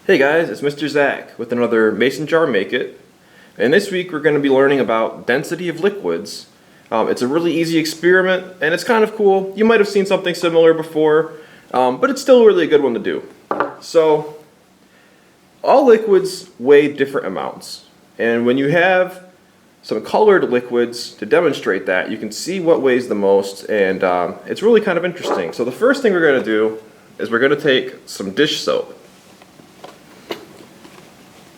Hey guys, it's Mr. Zach with another Mason Jar Make It. And this week we're going to be learning about density of liquids. It's a really easy experiment and it's kind of cool. You might have seen something similar before, but it's still really a good one to do. So, all liquids weigh different amounts. And when you have some colored liquids to demonstrate that, you can see what weighs the most, and it's really kind of interesting. So the first thing we're going to do is we're going to take some dish soap.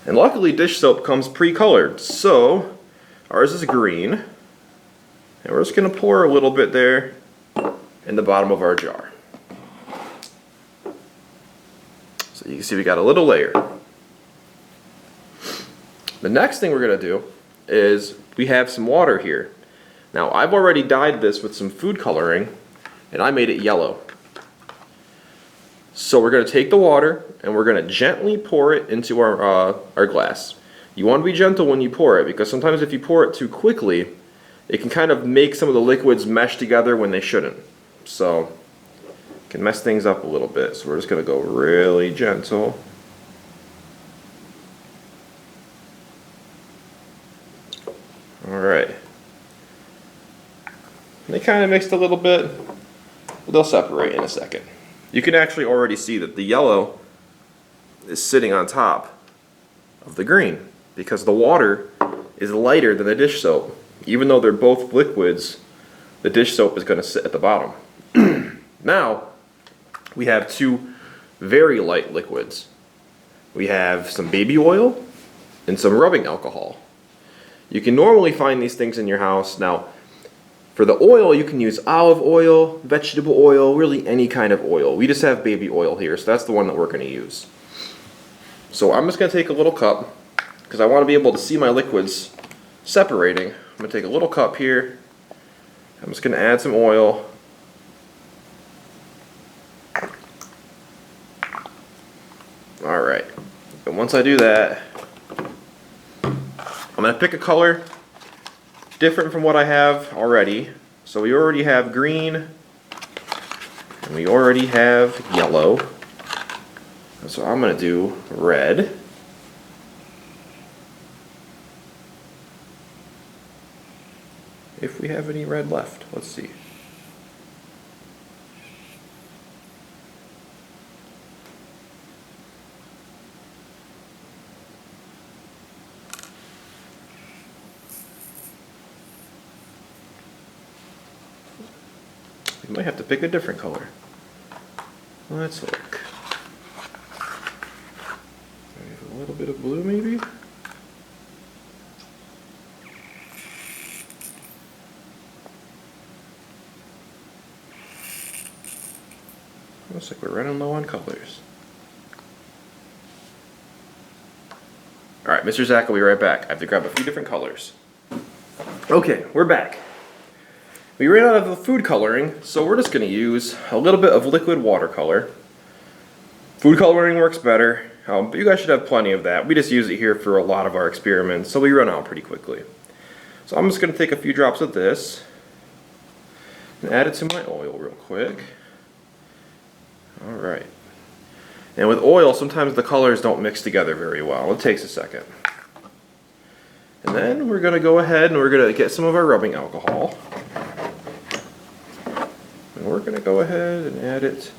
And luckily dish soap comes pre-colored, so ours is green. And we're just going to pour a little bit there in the bottom of our jar. So you can see we got a little layer. The next thing we're going to do is we have some water here. Now I've already dyed this with some food coloring and I made it yellow. So we're going to take the water and we're going to gently pour it into our glass. You want to be gentle when you pour it because sometimes if you pour it too quickly, it can kind of make some of the liquids mesh together when they shouldn't. So it can mess things up a little bit. So we're just going to go really gentle. Alright. They kind of mixed a little bit, but they'll separate in a second. You can actually already see that the yellow is sitting on top of the green because the water is lighter than the dish soap. Even though they're both liquids, the dish soap is going to sit at the bottom. Now, we have two very light liquids. We have some baby oil and some rubbing alcohol. You can normally find these things in your house. Now, for the oil, you can use olive oil, vegetable oil, really any kind of oil. We just have baby oil here, so that's the one that we're going to use. So I'm just going to take a little cup, because I want to be able to see my liquids separating. I'm going to take a little cup here. I'm just going to add some oil. Alright, and once I do that, I'm going to pick a color different from what I have already. So we already have green and we already have yellow. So I'm going to do red. If we have any red left, let's see. You might have to pick a different color. Let's look. A little bit of blue maybe? Looks like we're running low on colors. Alright, Mr. Zach will be right back. I have to grab a few different colors. Okay, we're back. We ran out of the food coloring, so we're just going to use a little bit of liquid watercolor. Food coloring works better, but you guys should have plenty of that. We just use it here for a lot of our experiments, so we run out pretty quickly. So I'm just going to take a few drops of this and add it to my oil real quick. Alright. And with oil, sometimes the colors don't mix together very well. It takes a second. And then we're going to go ahead and we're going to get some of our rubbing alcohol. And we're going to go ahead and add it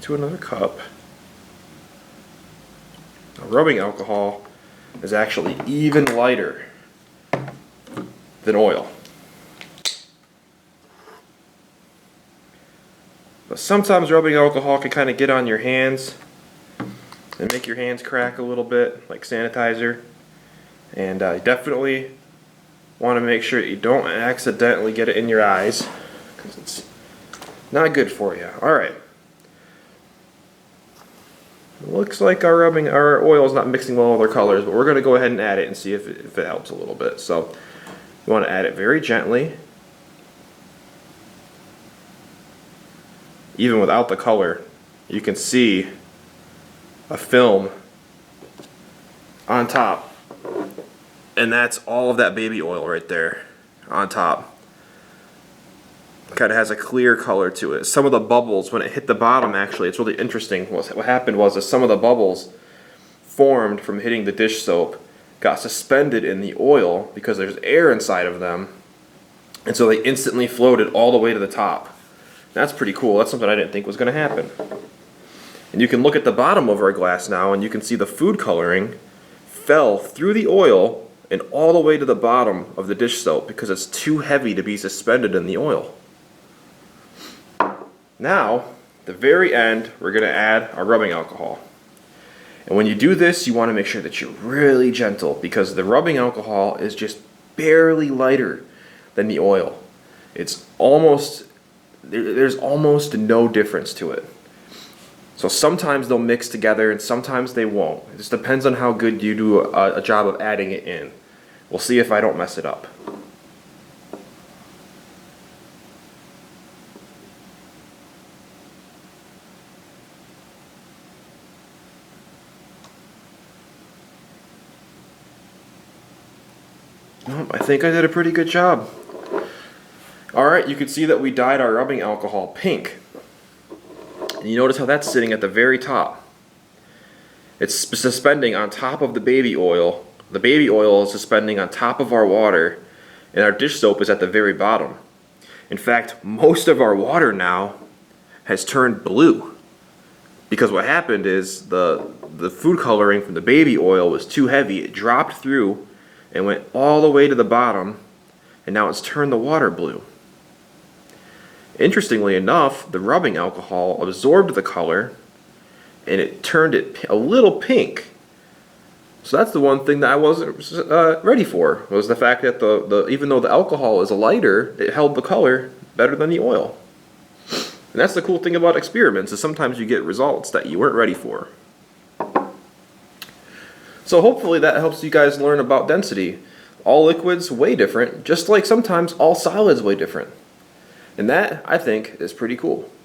to another cup. Now, rubbing alcohol is actually even lighter than oil. But sometimes rubbing alcohol can kind of get on your hands and make your hands crack a little bit, like sanitizer. And you definitely want to make sure that you don't accidentally get it in your eyes, because it's not good for you. Alright. Looks like our oil is not mixing well with our colors, but we're going to go ahead and add it and see if it helps a little bit. So you want to add it very gently. Even without the color, you can see a film on top. And that's all of that baby oil right there on top. kind of has a clear color to it. Some of the bubbles, when it hit the bottom, actually, it's really interesting. What happened was that some of the bubbles formed from hitting the dish soap got suspended in the oil because there's air inside of them, and so they instantly floated all the way to the top. That's pretty cool. That's something I didn't think was going to happen. And you can look at the bottom of our glass now, and you can see the food coloring fell through the oil and all the way to the bottom of the dish soap because it's too heavy to be suspended in the oil. Now, at the very end, we're going to add our rubbing alcohol. And when you do this, you want to make sure that you're really gentle because the rubbing alcohol is just barely lighter than the oil. It's almost, there's almost no difference to it. So sometimes they'll mix together and sometimes they won't. It just depends on how good you do a job of adding it in. We'll see if I don't mess it up. I think I did a pretty good job. Alright, you can see that we dyed our rubbing alcohol pink. And you notice how that's sitting at the very top. It's suspending on top of the baby oil. The baby oil is suspending on top of our water, and our dish soap is at the very bottom. In fact, most of our water now has turned blue. Because what happened is the food coloring from the baby oil was too heavy. It dropped through and went all the way to the bottom, and now it's turned the water blue. Interestingly enough, the rubbing alcohol absorbed the color and it turned it a little pink. So that's the one thing that I wasn't ready for, was the fact that even though the alcohol is lighter, it held the color better than the oil. And that's the cool thing about experiments, is sometimes you get results that you weren't ready for. So hopefully that helps you guys learn about density. All liquids weigh different, just like sometimes all solids weigh different. And that, I think, is pretty cool.